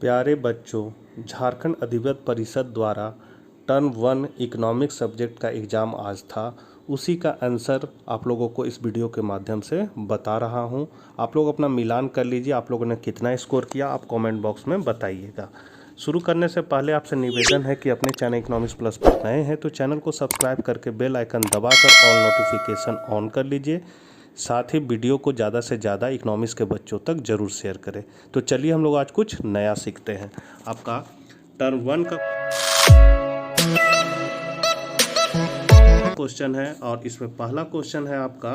प्यारे बच्चों, झारखंड अधिविद्य परिषद द्वारा टर्म 1 इकोनॉमिक सब्जेक्ट का एग्ज़ाम आज था। उसी का आंसर आप लोगों को इस वीडियो के माध्यम से बता रहा हूं। आप लोग अपना मिलान कर लीजिए, आप लोगों ने कितना स्कोर किया आप कमेंट बॉक्स में बताइएगा। शुरू करने से पहले आपसे निवेदन है कि अपने चैनल इकोनॉमिक्स प्लस पर नए हैं तो चैनल को सब्सक्राइब करके बेल आइकन दबाकर ऑल नोटिफिकेशन ऑन कर लीजिए। साथ ही वीडियो को ज़्यादा से ज़्यादा इकोनॉमिक्स के बच्चों तक ज़रूर शेयर करें। तो चलिए हम लोग आज कुछ नया सीखते हैं। आपका टर्म 1 का क्वेश्चन है और इसमें पहला क्वेश्चन है आपका,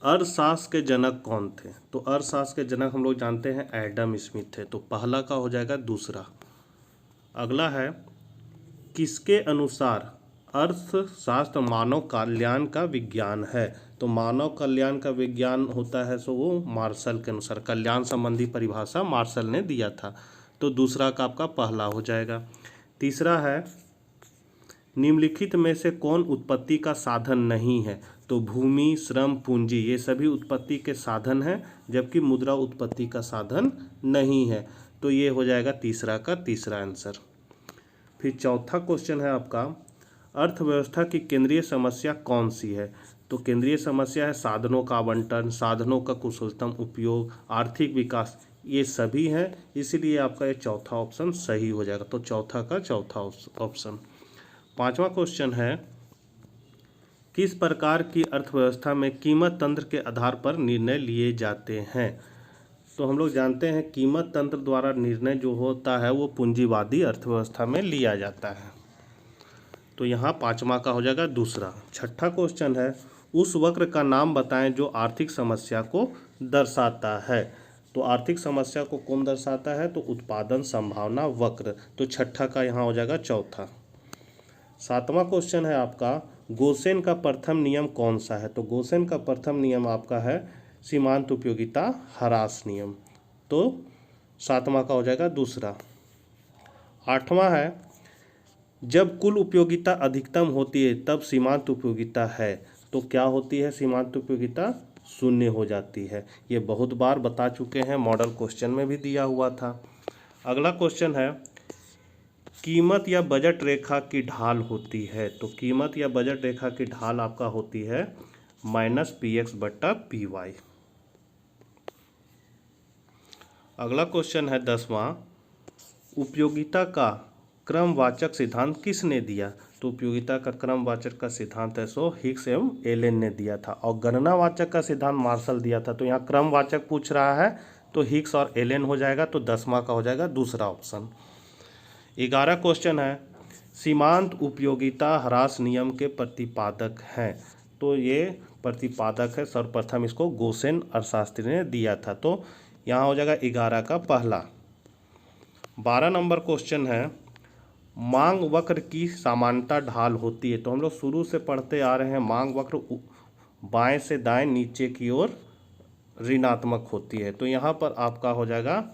अर्थशास्त्र के जनक कौन थे? तो अर्थशास्त्र के जनक हम लोग जानते हैं एडम स्मिथ थे। तो पहला का हो जाएगा दूसरा। अगला है, किसके अनुसार अर्थशास्त्र मानव कल्याण का विज्ञान है? तो मानव कल्याण का विज्ञान होता है सो वो मार्शल के अनुसार, कल्याण संबंधी परिभाषा मार्शल ने दिया था। तो दूसरा का आपका पहला हो जाएगा। तीसरा है, निम्नलिखित में से कौन उत्पत्ति का साधन नहीं है? तो भूमि, श्रम, पूंजी ये सभी उत्पत्ति के साधन हैं, जबकि मुद्रा उत्पत्ति का साधन नहीं है। तो ये हो जाएगा तीसरा का तीसरा आंसर। फिर चौथा क्वेश्चन है आपका, अर्थव्यवस्था की केंद्रीय समस्या कौन सी है? तो केंद्रीय समस्या है साधनों का आवंटन, साधनों का कुशलतम उपयोग, आर्थिक विकास, ये सभी हैं। इसीलिए आपका ये चौथा ऑप्शन सही हो जाएगा। तो चौथा का चौथा ऑप्शन। पांचवा क्वेश्चन है, किस प्रकार की अर्थव्यवस्था में कीमत तंत्र के आधार पर निर्णय लिए जाते हैं? तो हम लोग जानते हैं कीमत तंत्र द्वारा निर्णय जो होता है वो पूंजीवादी अर्थव्यवस्था में लिया जाता है। तो यहाँ पांचवा का हो जाएगा दूसरा। छठा क्वेश्चन है, उस वक्र का नाम बताएं जो आर्थिक समस्या को दर्शाता है। तो आर्थिक समस्या को कौन दर्शाता है? तो उत्पादन संभावना वक्र। तो छठा का यहाँ हो जाएगा चौथा। सातवां क्वेश्चन है आपका, गोसेन का प्रथम नियम कौन सा है? तो गोसेन का प्रथम नियम आपका है सीमांत उपयोगिता ह्रास नियम। तो सातवां का हो जाएगा दूसरा। आठवां है, जब कुल उपयोगिता अधिकतम होती है तब सीमांत उपयोगिता है। तो क्या होती है सीमांत उपयोगिता? शून्य हो जाती है। ये बहुत बार बता चुके हैं, मॉडल क्वेश्चन में भी दिया हुआ था। अगला क्वेश्चन है, कीमत या बजट रेखा की ढाल होती है। तो कीमत या बजट रेखा की ढाल आपका होती है -px/py। अगला क्वेश्चन है 10वां, उपयोगिता का क्रमवाचक सिद्धांत किसने दिया? तो उपयोगिता का क्रमवाचक का सिद्धांत है सो हिग्स एवं एलेन ने दिया था, और गणनावाचक का सिद्धांत मार्शल दिया था। तो यहाँ क्रमवाचक पूछ रहा है तो हिग्स और एलेन हो जाएगा। तो 10वां का हो जाएगा दूसरा ऑप्शन। 11 क्वेश्चन है, सीमांत उपयोगिता ह्रास नियम के प्रतिपादक हैं। तो ये प्रतिपादक है, सर्वप्रथम इसको गोसेन अर्थशास्त्री ने दिया था। तो यहाँ हो जाएगा 11 का पहला। 12 नंबर क्वेश्चन है, मांग वक्र की सामान्यता ढाल होती है। तो हम लोग शुरू से पढ़ते आ रहे हैं, मांग वक्र बाएं से दाएं नीचे की ओर ऋणात्मक होती है। तो यहाँ पर आपका हो जाएगा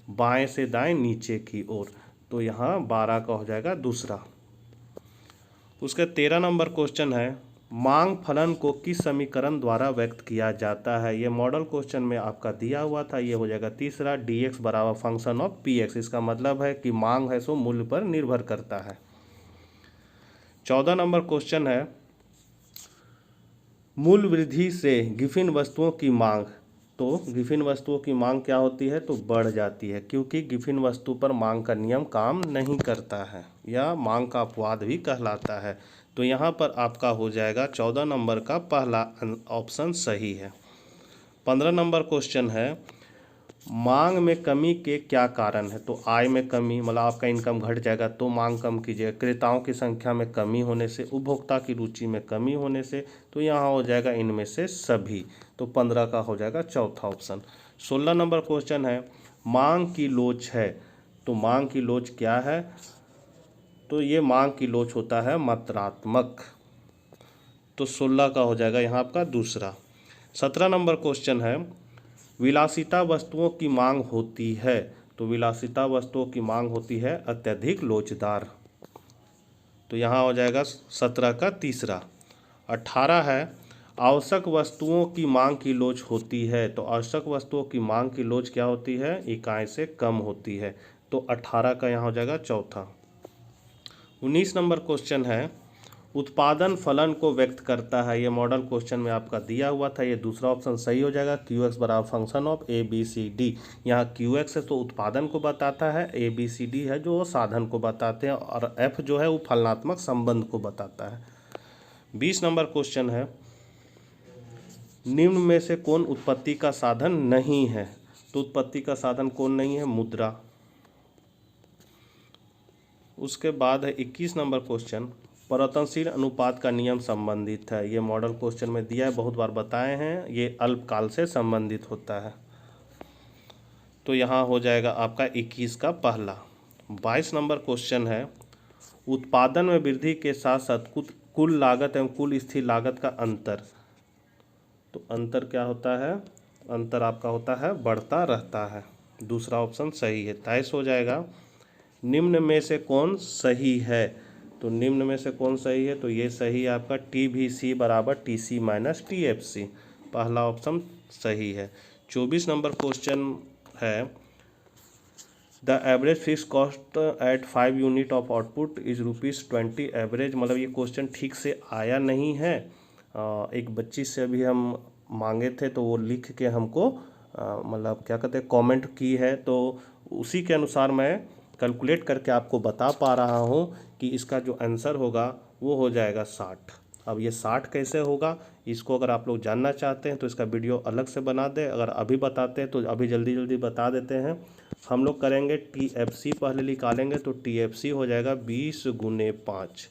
बाएं से दाएं नीचे की ओर। तो यहाँ 12 का हो जाएगा दूसरा। उसके 13 नंबर क्वेश्चन है, मांग फलन को किस समीकरण द्वारा व्यक्त किया जाता है? ये मॉडल क्वेश्चन में आपका दिया हुआ था। ये हो जाएगा तीसरा, dx बराबर फंक्शन ऑफ px। इसका मतलब है कि मांग है सो मूल्य पर निर्भर करता है। 14 नंबर क्वेश्चन है, मूल्य वृद्धि से गिफिन वस्तुओं की मांग। तो गिफिन वस्तुओं की मांग क्या होती है? तो बढ़ जाती है, क्योंकि गिफिन वस्तु पर मांग का नियम काम नहीं करता है, या मांग का अपवाद भी कहलाता है। तो यहाँ पर आपका हो जाएगा 14 नंबर का पहला ऑप्शन सही है। 15 नंबर क्वेश्चन है, मांग में कमी के क्या कारण है? तो आय में कमी, मतलब आपका इनकम घट जाएगा तो मांग कम कीजिएगा। क्रेताओं की संख्या में कमी होने से, उपभोक्ता की रुचि में कमी होने से। तो यहाँ हो जाएगा इनमें से सभी। तो 15 का हो जाएगा चौथा ऑप्शन। 16 नंबर क्वेश्चन है, मांग की लोच है। तो मांग की लोच क्या है? तो ये मांग की लोच होता है मात्रात्मक। तो 16 का हो जाएगा यहाँ आपका दूसरा। 17 नंबर क्वेश्चन है, विलासिता वस्तुओं की मांग होती है। तो विलासिता वस्तुओं की मांग होती है अत्यधिक लोचदार। तो यहाँ हो जाएगा 17 का तीसरा। 18 है, आवश्यक वस्तुओं की मांग की लोच होती है, तो आवश्यक वस्तुओं की मांग की लोच क्या होती है, इकाई से कम होती है। तो 18 का यहाँ हो जाएगा चौथा। 19 नंबर क्वेश्चन है, उत्पादन फलन को व्यक्त करता है। ये मॉडल क्वेश्चन में आपका दिया हुआ था, ये दूसरा ऑप्शन सही हो जाएगा। क्यू एक्स बराबर function of A B C D. यहाँ क्यू एक्स है तो उत्पादन को बताता है, ए बी सी डी है जो साधन को बताते हैं, और एफ जो है वो फलनात्मक संबंध को बताता है। 20 नंबर क्वेश्चन है, निम्न में से कौन उत्पत्ति का साधन नहीं है। तो उत्पत्ति का साधन कौन नहीं है, मुद्रा। उसके बाद है 21 नंबर क्वेश्चन, परिवर्तनशील अनुपात का नियम संबंधित है। ये मॉडल क्वेश्चन में दिया है, बहुत बार बताए हैं, ये अल्पकाल से संबंधित होता है। तो यहाँ हो जाएगा आपका 21 का पहला। 22 नंबर क्वेश्चन है, उत्पादन में वृद्धि के साथ साथ कुल लागत एवं कुल स्थिर लागत का अंतर। तो अंतर क्या होता है, अंतर आपका होता है बढ़ता रहता है। दूसरा ऑप्शन सही है। 23 हो जाएगा, निम्न में से कौन सही है। तो निम्न में से कौन सही है, तो ये सही है आपका टी वी सी बराबर T C minus T F C. पहला ऑप्शन सही है। 24 नंबर क्वेश्चन है, the average fix cost at 5 unit of output is ₹20। Average मतलब ये क्वेश्चन ठीक से आया नहीं है। एक बच्ची से अभी हम मांगे थे तो वो लिख के हमको मतलब क्या कहते हैं कमेंट की है, तो उसी के अनुसार मैं कैलकुलेट करके आपको बता पा रहा हूँ कि इसका जो आंसर होगा वो हो जाएगा 60। अब ये 60 कैसे होगा, इसको अगर आप लोग जानना चाहते हैं तो इसका वीडियो अलग से बना दें, अगर अभी बताते हैं तो अभी जल्दी जल्दी बता देते हैं। हम लोग करेंगे TFC पहले निकालेंगे, तो TFC हो जाएगा 20 गुने 5,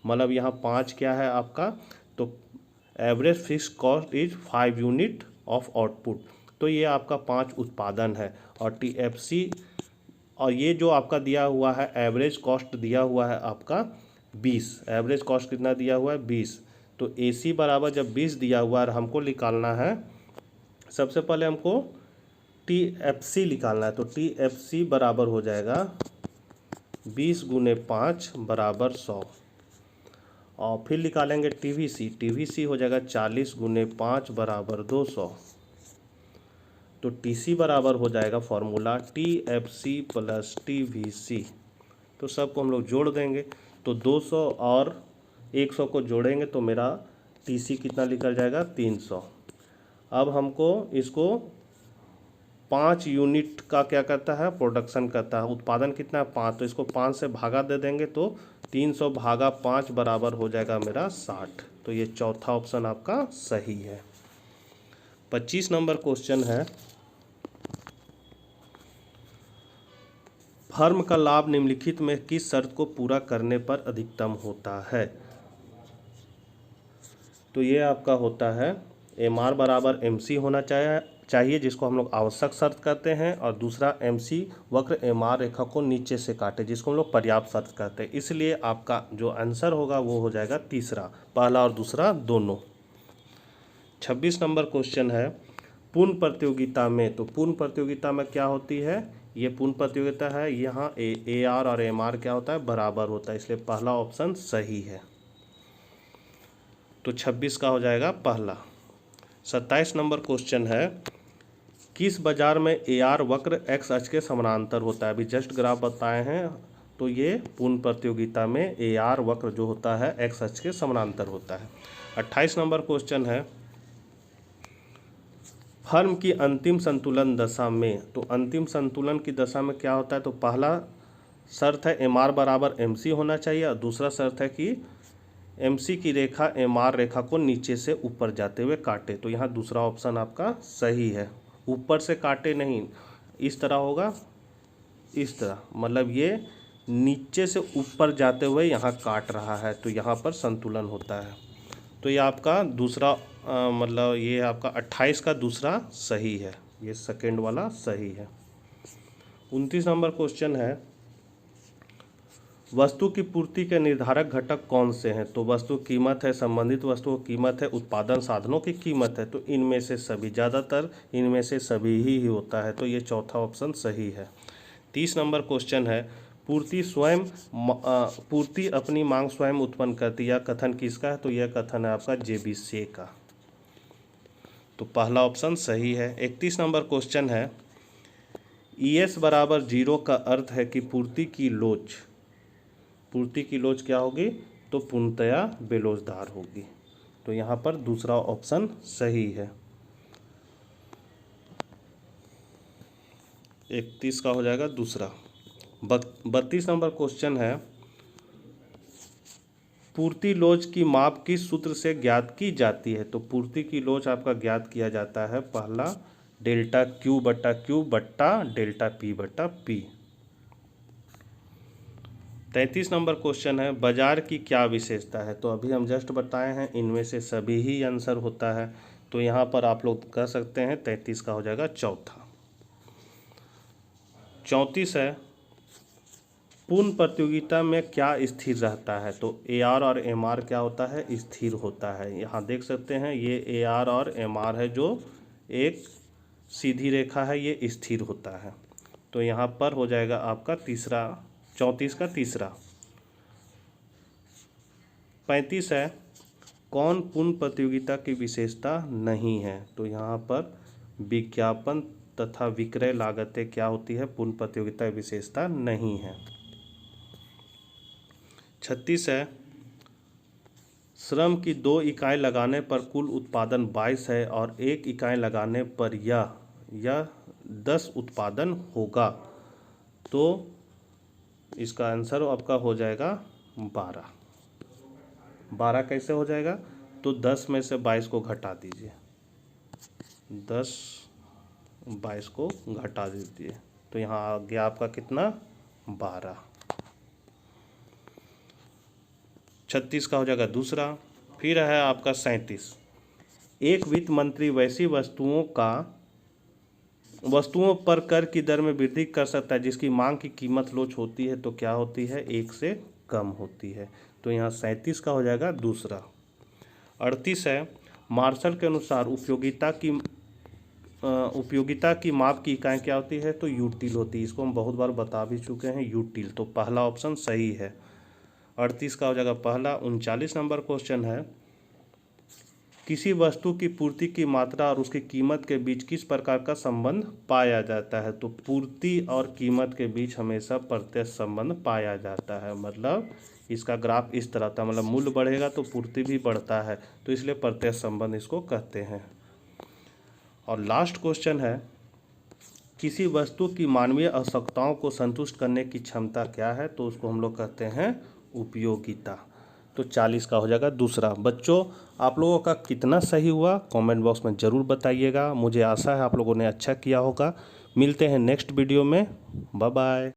मतलब यहाँ 5 क्या है आपका, तो average fix cost is 5 unit of output. तो ये आपका 5 उत्पादन है, और TFC और ये जो आपका दिया हुआ है एवरेज कॉस्ट दिया हुआ है आपका 20। एवरेज कॉस्ट कितना दिया हुआ है 20। तो AC बराबर जब 20 दिया हुआ है, हमको निकालना है, सबसे पहले हमको TFC निकालना है। तो TFC बराबर हो जाएगा 20 गुने 5 बराबर 100, और फिर निकालेंगे TVC हो जाएगा 40 गुने 5 बराबर 200। तो TC बराबर हो जाएगा फॉर्मूला TFC प्लस TVC। तो सबको हम लोग जोड़ देंगे, तो 200 और 100 को जोड़ेंगे तो मेरा TC कितना निकल जाएगा 300। अब हमको इसको 5 यूनिट का क्या करता है, प्रोडक्शन करता है, उत्पादन कितना है 5, तो इसको 5 से भागा दे देंगे तो 300 भागा 5 बराबर हो जाएगा मेरा 60। तो ये चौथा ऑप्शन आपका सही है। 25 नंबर क्वेश्चन है, फर्म का लाभ निम्नलिखित में किस शर्त को पूरा करने पर अधिकतम होता है। तो ये आपका होता है MR बराबर MC होना चाहिए, जिसको हम लोग आवश्यक शर्त कहते हैं, और दूसरा MC वक्र MR रेखा को नीचे से काटे, जिसको हम लोग पर्याप्त शर्त कहते हैं। इसलिए आपका जो आंसर होगा वो हो जाएगा तीसरा, पहला और दूसरा दोनों। 26 नंबर क्वेश्चन है, पूर्ण प्रतियोगिता में। तो पूर्ण प्रतियोगिता में क्या होती है, ये पूर्ण प्रतियोगिता है, यहाँ AR और MR क्या होता है, बराबर होता है, इसलिए पहला ऑप्शन सही है। तो 26 का हो जाएगा पहला। 27 नंबर क्वेश्चन है, किस बाजार में AR वक्र X अक्ष के समानांतर होता है। अभी जस्ट ग्राफ बताए हैं, तो ये पूर्ण प्रतियोगिता में AR वक्र जो होता है X अक्ष के समानांतर होता है। 28 नंबर क्वेश्चन है, फर्म की अंतिम संतुलन दशा में। तो अंतिम संतुलन की दशा में क्या होता है, तो पहला शर्त है MR बराबर MC होना चाहिए, और दूसरा शर्त है कि MC की रेखा MR रेखा को नीचे से ऊपर जाते हुए काटे। तो यहाँ दूसरा ऑप्शन आपका सही है, ऊपर से काटे नहीं, इस तरह होगा, इस तरह, मतलब ये नीचे से ऊपर जाते हुए यहाँ काट रहा है, तो यहाँ पर संतुलन होता है। तो ये आपका दूसरा मतलब ये आपका 28 का दूसरा सही है, ये सेकेंड वाला सही है। 29 नंबर क्वेश्चन है, वस्तु की पूर्ति के निर्धारक घटक कौन से हैं। तो वस्तु कीमत है, संबंधित वस्तु की कीमत है, उत्पादन साधनों की कीमत है। तो इनमें से सभी, ज़्यादातर इनमें से सभी ही होता है, तो ये चौथा ऑप्शन सही है। 30 नंबर क्वेश्चन है, पूर्ति अपनी मांग स्वयं उत्पन्न करती है, यह कथन किसका है। तो यह कथन है आपका JB से का। तो पहला ऑप्शन सही है। 31 नंबर क्वेश्चन है, ES बराबर 0 का अर्थ है कि पूर्ति की लोच क्या होगी? तो पूर्णतया बेलोचदार होगी। तो यहाँ पर दूसरा ऑप्शन सही है। 31 का हो जाएगा दूसरा। 32 नंबर क्वेश्चन है, पूर्ति लोच की माप किस सूत्र से ज्ञात की जाती है? तो पूर्ति की लोच आपका ज्ञात किया जाता है पहला डेल्टा Q बट्टा Q बट्टा डेल्टा P बट्टा P। 33 नंबर क्वेश्चन है, बाजार की क्या विशेषता है? तो अभी हम जस्ट बताए हैं इनमें से सभी ही आंसर होता है। तो यहाँ पर आप लोग कह सकते हैं 33 का हो जाएगा चौथा। 34 है, पूर्ण प्रतियोगिता में क्या स्थिर रहता है? तो AR और MR क्या होता है? स्थिर होता है। यहाँ देख सकते हैं ये AR और MR है जो एक सीधी रेखा है, ये स्थिर होता है। तो यहाँ पर हो जाएगा आपका तीसरा, 34 का तीसरा। 35 है, कौन पूर्ण प्रतियोगिता की विशेषता नहीं है? तो यहाँ पर विज्ञापन तथा विक्रय लागतें क्या होती है? पूर्ण प्रतियोगिता की विशेषता नहीं है। 36 है, श्रम की 2 इकाई लगाने पर कुल उत्पादन 22 है और 1 इकाई लगाने पर यह 10 उत्पादन होगा। तो इसका आंसर आपका हो जाएगा 12। 12 कैसे हो जाएगा? तो 10 में से 22 को घटा दीजिए, 10 22 को घटा दीजिए, तो यहाँ आ गया आपका कितना? 12। 36 का हो जाएगा दूसरा। फिर है आपका 37, एक वित्त मंत्री वैसी वस्तुओं पर कर की दर में वृद्धि कर सकता है जिसकी मांग की कीमत लोच होती है। तो क्या होती है? 1 से कम होती है। तो यहाँ 37 का हो जाएगा दूसरा। 38 है, मार्शल के अनुसार उपयोगिता की माप की इकाई क्या होती है? तो यूटिल होती है। इसको हम बहुत बार बता भी चुके हैं, यूटिल। तो पहला ऑप्शन सही है। 38 का हो जाएगा पहला। 39 नंबर क्वेश्चन है, किसी वस्तु की पूर्ति की मात्रा और उसकी कीमत के बीच किस प्रकार का संबंध पाया जाता है? तो पूर्ति और कीमत के बीच हमेशा प्रत्यक्ष संबंध पाया जाता है। मतलब इसका ग्राफ इस तरह था, मतलब मूल्य बढ़ेगा तो पूर्ति भी बढ़ता है, तो इसलिए प्रत्यक्ष संबंध इसको कहते हैं। और लास्ट क्वेश्चन है, किसी वस्तु की मानवीय आवश्यकताओं को संतुष्ट करने की क्षमता क्या है? तो उसको हम लोग कहते हैं उपयोगिता। तो 40 का हो जाएगा दूसरा। बच्चों, आप लोगों का कितना सही हुआ कमेंट बॉक्स में ज़रूर बताइएगा। मुझे आशा है आप लोगों ने अच्छा किया होगा। मिलते हैं नेक्स्ट वीडियो में। Bye bye.